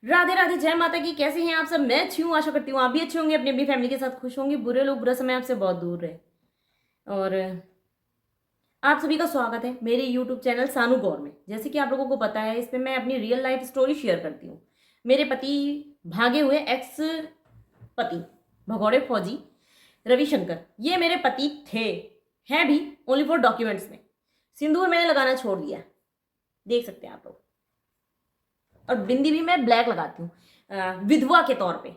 राधे राधे, जय माता की। कैसे हैं आप सब? मैं अच्छी हूँ, आशा करती हूँ आप भी अच्छे होंगे, अपनी अपनी फैमिली के साथ खुश होंगे। बुरे लोग बुरा समय आपसे बहुत दूर रहे। और आप सभी का स्वागत है मेरे यूट्यूब चैनल सानू गौर में। जैसे कि आप लोगों को पता है, इस पे मैं अपनी रियल लाइफ स्टोरी शेयर करती हूँ। मेरे पति, भागे हुए एक्स पति, भगौड़े फौजी रविशंकर, ये मेरे पति थे, हैं भी, ओनली फॉर डॉक्यूमेंट्स में। सिंदूर मैंने लगाना छोड़ दिया, देख सकते हैं आप लोग। और बिंदी भी मैं ब्लैक लगाती हूँ, विधवा के तौर पे।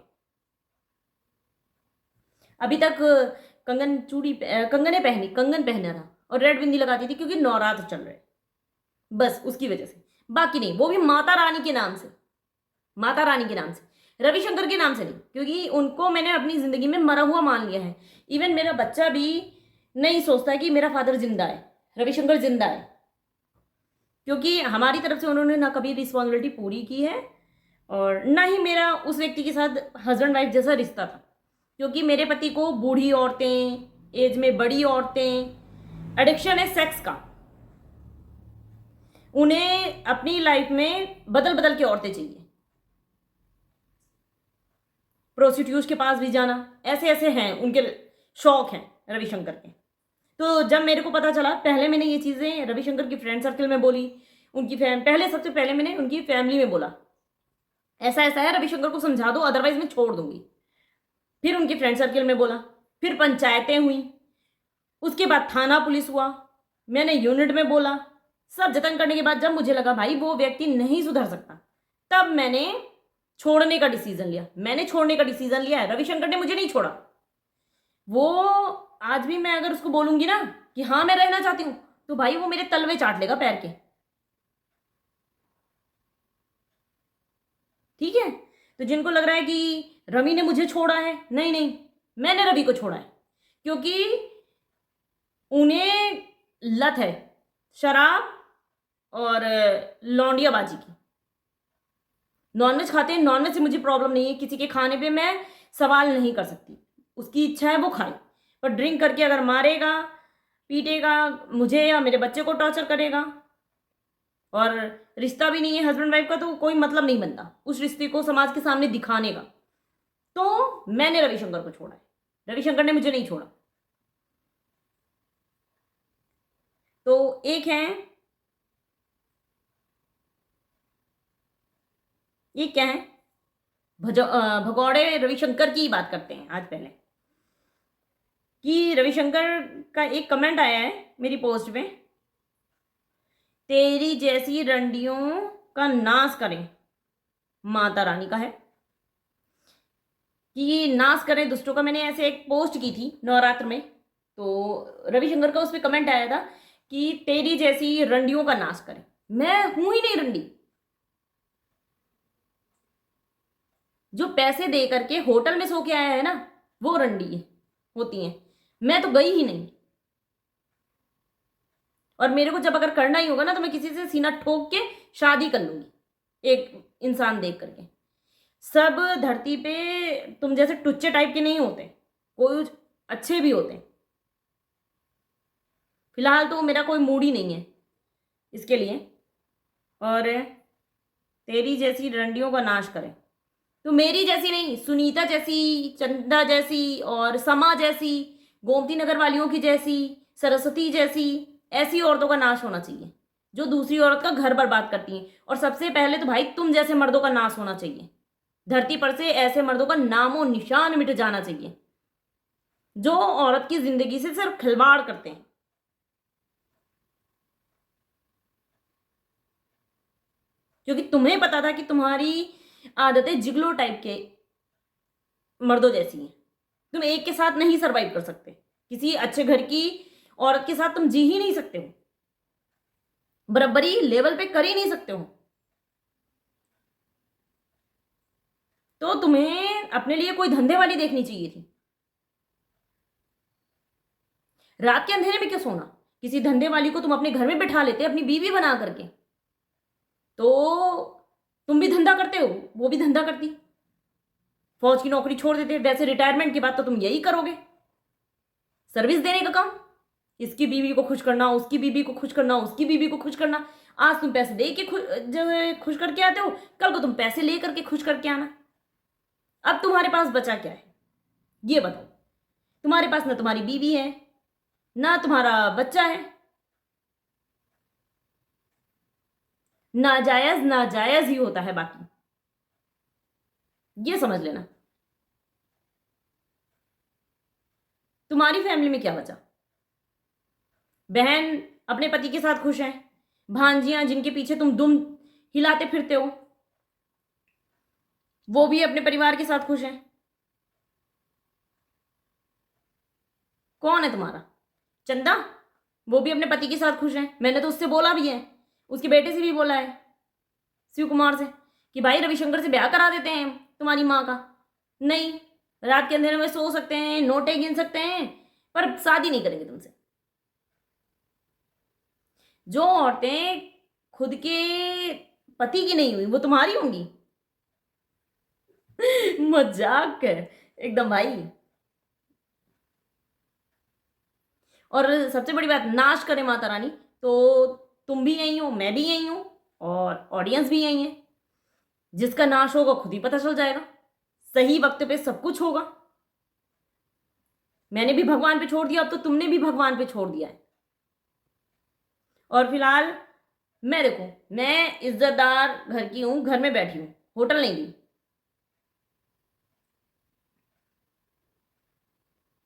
अभी तक कंगन पहना रहा और रेड बिंदी लगाती थी, क्योंकि नवरात्र चल रहे, बस उसकी वजह से। बाकी नहीं, वो भी माता रानी के नाम से, माता रानी के नाम से, रविशंकर के नाम से नहीं, क्योंकि उनको मैंने अपनी जिंदगी में मरा हुआ मान लिया है। इवन मेरा बच्चा भी नहीं सोचता कि मेरा फादर जिंदा है, रविशंकर जिंदा है, क्योंकि हमारी तरफ से उन्होंने ना कभी रिस्पॉन्सिबिलिटी पूरी की है, और ना ही मेरा उस व्यक्ति के साथ हस्बैंड वाइफ जैसा रिश्ता था। क्योंकि मेरे पति को बूढ़ी औरतें, एज में बड़ी औरतें, एडिक्शन है सेक्स का। उन्हें अपनी लाइफ में बदल बदल के औरतें चाहिए, प्रोस्टिट्यूट के पास भी जाना, ऐसे ऐसे हैं उनके शौक हैं रविशंकर के। तो जब मेरे को पता चला, पहले मैंने ये चीज़ें रविशंकर की फ्रेंड सर्कल में बोली, उनकी पहले सबसे पहले मैंने उनकी फैमिली में बोला, ऐसा ऐसा है, रविशंकर को समझा दो, अदरवाइज मैं छोड़ दूंगी। फिर उनकी फ्रेंड सर्कल में बोला, फिर पंचायतें हुई, उसके बाद थाना पुलिस हुआ, मैंने यूनिट में बोला। सब जतन करने के बाद जब मुझे लगा भाई वो व्यक्ति नहीं सुधर सकता, तब मैंने छोड़ने का डिसीजन लिया। मैंने छोड़ने का डिसीजन लिया है, रविशंकर ने मुझे नहीं छोड़ा। वो आज भी मैं अगर उसको बोलूंगी ना कि हाँ मैं रहना चाहती हूं, तो भाई वो मेरे तलवे चाट लेगा पैर के। ठीक है? तो जिनको लग रहा है कि रवि ने मुझे छोड़ा है, नहीं नहीं, मैंने रवि को छोड़ा है। क्योंकि उन्हें लत है शराब और लौंडियाबाजी की। नॉनवेज खाते हैं, नॉनवेज से मुझे प्रॉब्लम नहीं है, किसी के खाने पे मैं सवाल नहीं कर सकती, उसकी इच्छा है वो खाए। पर ड्रिंक करके अगर मारेगा, पीटेगा, मुझे या मेरे बच्चे को टॉर्चर करेगा, और रिश्ता भी नहीं है हस्बैंड वाइफ का, तो कोई मतलब नहीं बनता उस रिश्ते को समाज के सामने दिखाने का। तो मैंने रविशंकर को छोड़ा है, रविशंकर ने मुझे नहीं छोड़ा। तो एक है, ये क्या है, भगौड़े रविशंकर की बात करते हैं आज पहले। कि रविशंकर का एक कमेंट आया है मेरी पोस्ट में, तेरी जैसी रंडियों का नाश करें, माता रानी का है कि नाश करें दुष्टों का। मैंने ऐसे एक पोस्ट की थी नवरात्र में, तो रविशंकर का उस पर कमेंट आया था कि तेरी जैसी रंडियों का नाश करें। मैं हूं ही नहीं रंडी। जो पैसे दे करके होटल में सो के आया है ना, वो रंडी है, होती हैं। मैं तो गई ही नहीं। और मेरे को जब अगर करना ही होगा ना, तो मैं किसी से सीना ठोक के शादी कर लूंगी, एक इंसान देख करके। सब धरती पे तुम जैसे टुच्चे टाइप के नहीं होते, कोई अच्छे भी होते। फिलहाल तो मेरा कोई मूड ही नहीं है इसके लिए। और तेरी जैसी रंडियों का नाश करे, तो मेरी जैसी नहीं, सुनीता जैसी, चंदा जैसी, और समा जैसी, गोमती नगर वालियों की जैसी, सरस्वती जैसी, ऐसी औरतों का नाश होना चाहिए, जो दूसरी औरत का घर बर्बाद करती हैं। और सबसे पहले तो भाई तुम जैसे मर्दों का नाश होना चाहिए। धरती पर से ऐसे मर्दों का नामो निशान मिट जाना चाहिए, जो औरत की जिंदगी से सिर्फ खिलवाड़ करते हैं। क्योंकि तुम्हें पता था कि तुम्हारी आदतें जिगलो टाइप के मर्दों जैसी हैं। तुम एक के साथ नहीं सरवाइव कर सकते, किसी अच्छे घर की औरत के साथ तुम जी ही नहीं सकते हो, बराबरी लेवल पे कर ही नहीं सकते हो। तो तुम्हें अपने लिए कोई धंधे वाली देखनी चाहिए थी। रात के अंधेरे में क्यों सोना? किसी धंधे वाली को तुम अपने घर में बिठा लेते, अपनी बीवी बना करके, तो तुम भी धंधा करते हो, वो भी धंधा करती। फौज की नौकरी छोड़ देते, वैसे रिटायरमेंट के बाद तो तुम यही करोगे, सर्विस देने का काम। इसकी बीवी को खुश करना, उसकी बीवी को खुश करना, उसकी बीवी को खुश करना। आज तुम पैसे दे के जो है खुश करके आते हो, कल को तुम पैसे ले करके खुश करके आना। अब तुम्हारे पास बचा क्या है ये बताओ। तुम्हारे पास ना तुम्हारी बीवी है, ना तुम्हारा बच्चा है। नाजायज नाजायज ही होता है बाकी, ये समझ लेना। तुम्हारी फैमिली में क्या बचा? बहन अपने पति के साथ खुश है, भांजियां जिनके पीछे तुम दुम हिलाते फिरते हो वो भी अपने परिवार के साथ खुश है। कौन है तुम्हारा? चंदा, वो भी अपने पति के साथ खुश है। मैंने तो उससे बोला भी है, उसके बेटे से भी बोला है, शिव कुमार से, कि भाई रविशंकर से ब्याह करा देते हैं तुम्हारी माँ का। नहीं, रात के अंधेरे में सो सकते हैं, नोटे गिन सकते हैं, पर शादी नहीं करेंगे तुमसे। जो औरतें खुद के पति की नहीं हुई वो तुम्हारी होंगी? मजाक है एकदम भाई। और सबसे बड़ी बात, नाश करे माता रानी, तो तुम भी यही हो, मैं भी यही हूं, और ऑडियंस भी यही है। जिसका नाश होगा खुद ही पता चल जाएगा, सही वक्त पे सब कुछ होगा। मैंने भी भगवान पे छोड़ दिया, अब तो तुमने भी भगवान पे छोड़ दिया है। और फिलहाल मैं देखो, मैं इज्जतदार घर की हूं, घर में बैठी हूं, होटल नहीं गई।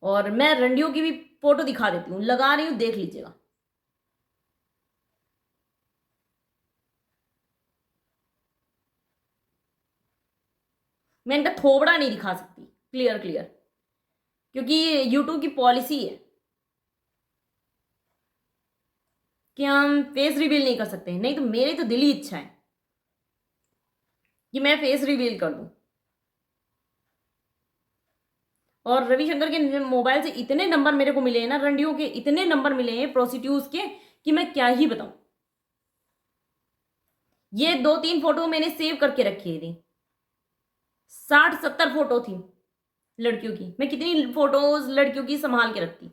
और मैं रंडियों की भी फोटो दिखा देती हूँ, लगा रही हूं, देख लीजिएगा। मैं इनका थोबड़ा नहीं दिखा सकती क्लियर क्लियर, क्योंकि यूट्यूब की पॉलिसी है कि हम फेस रिवील नहीं कर सकते। नहीं तो मेरी तो दिली इच्छा है कि मैं फेस रिवील कर दूं। और रविशंकर के मोबाइल से इतने नंबर मेरे को मिले हैं ना, रंडियों के इतने नंबर मिले हैं प्रोस्टिट्यूट्स के, कि मैं क्या ही बताऊं। ये 2-3 फोटो मैंने सेव करके रखी थी, 60-70 फोटो थी लड़कियों की। मैं कितनी फोटोज लड़कियों की संभाल के रखती।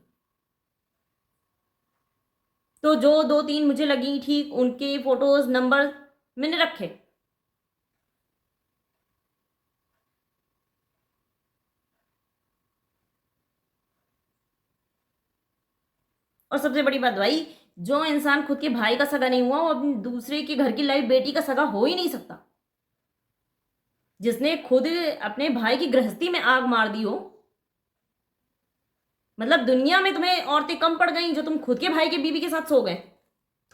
तो जो 2-3 मुझे लगी ठीक, उनके फोटोज नंबर मैंने रखे। और सबसे बड़ी बात भाई, जो इंसान खुद के भाई का सगा नहीं हुआ वो अपने दूसरे के घर की लाइफ बेटी का सगा हो ही नहीं सकता। जिसने खुद अपने भाई की गृहस्थी में आग मार दी हो, मतलब दुनिया में तुम्हें औरतें कम पड़ गई जो तुम खुद के भाई के बीवी के साथ सो गए।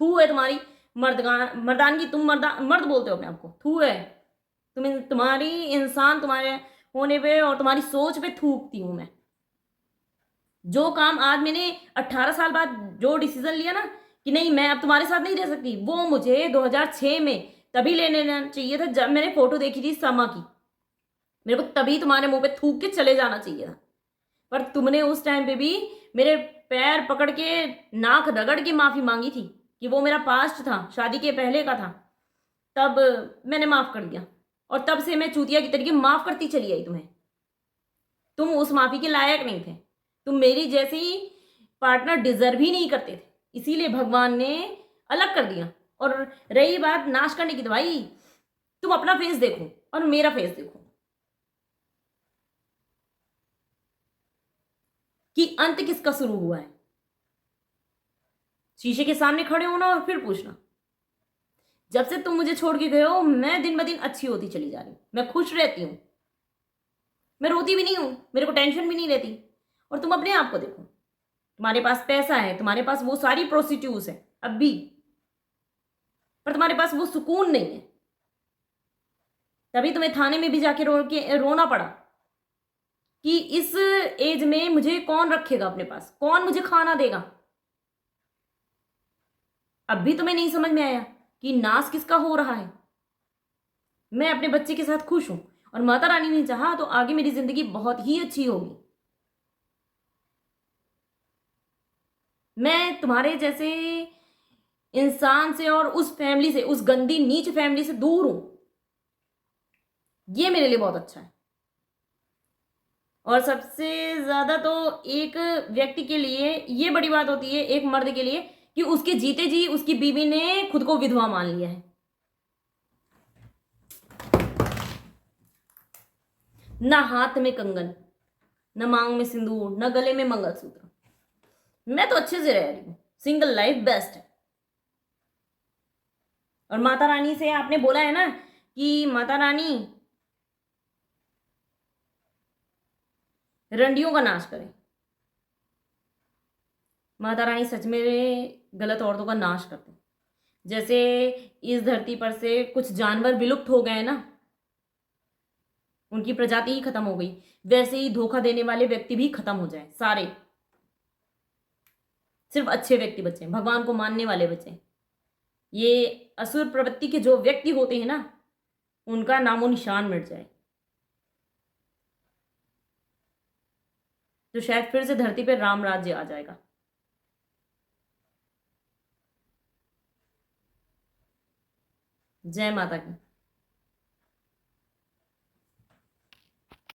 थू है तुम्हारी मर्दानगी। तुम मर्द बोलते हो अपने आपको, थू है तुम्हारी इंसान, तुम्हारे होने पे और तुम्हारी सोच पे थूकती हूं मैं। जो काम आज मैंने 18 साल बाद जो डिसीजन लिया ना कि नहीं मैं अब तुम्हारे साथ नहीं रह सकती, वो मुझे 2006 में तभी ले लेना चाहिए था जब मैंने फोटो देखी थी समा की। मेरे को तभी तुम्हारे मुंह पे थूक के चले जाना चाहिए था, पर तुमने उस टाइम पे भी मेरे पैर पकड़ के नाक रगड़ के माफी मांगी थी कि वो मेरा पास्ट था, शादी के पहले का था। तब मैंने माफ कर दिया, और तब से मैं चूतिया की तरीके माफ करती चली आई तुम्हें। तुम उस माफी के लायक नहीं थे, तुम मेरी जैसी पार्टनर डिजर्व ही नहीं करते थे, इसीलिए भगवान ने अलग कर दिया। और रही बात नाश करने की, तो भाई तुम अपना फेस देखो और मेरा फेस देखो कि अंत किसका शुरू हुआ है। शीशे के सामने खड़े होना और फिर पूछना, जब से तुम मुझे छोड़ के गए हो मैं दिन ब दिन अच्छी होती चली जा रही हूं, मैं खुश रहती हूं, मैं रोती भी नहीं हूं, मेरे को टेंशन भी नहीं रहती। और तुम अपने आप को देखो, तुम्हारे पास पैसा है, तुम्हारे पास वो सारी प्रोस्टिट्यूट्स है अब भी, पर तुम्हारे पास वो सुकून नहीं है। तभी तुम्हें थाने में भी जाके रोना पड़ा कि इस एज में मुझे कौन रखेगा अपने पास, कौन मुझे खाना देगा। अब भी तुम्हें नहीं समझ में आया कि नाश किसका हो रहा है। मैं अपने बच्चे के साथ खुश हूं, और माता रानी ने चाहा तो आगे मेरी जिंदगी बहुत ही अच्छी होगी। मैं तुम्हारे जैसे इंसान से और उस फैमिली से, उस गंदी नीच फैमिली से दूर हूं, ये मेरे लिए बहुत अच्छा है। और सबसे ज्यादा तो एक व्यक्ति के लिए ये बड़ी बात होती है, एक मर्द के लिए, कि उसके जीते जी उसकी बीवी ने खुद को विधवा मान लिया है। ना हाथ में कंगन, न मांग में सिंदूर, न गले में मंगलसूत्र। मैं तो अच्छे से रह रही हूं, सिंगल लाइफ बेस्ट है। और माता रानी से आपने बोला है ना कि माता रानी रंडियों का नाश करें। माता रानी सच में गलत औरतों का नाश करते हैं। जैसे इस धरती पर से कुछ जानवर विलुप्त हो गए ना, उनकी प्रजाति ही खत्म हो गई, वैसे ही धोखा देने वाले व्यक्ति भी खत्म हो जाए सारे। सिर्फ अच्छे व्यक्ति बचे, भगवान को मानने वाले बचे। ये असुर प्रवृत्ति के जो व्यक्ति होते हैं ना, उनका नामो निशान मिट जाए, तो शायद फिर से धरती पर राम राज्य आ जाएगा। जय माता की।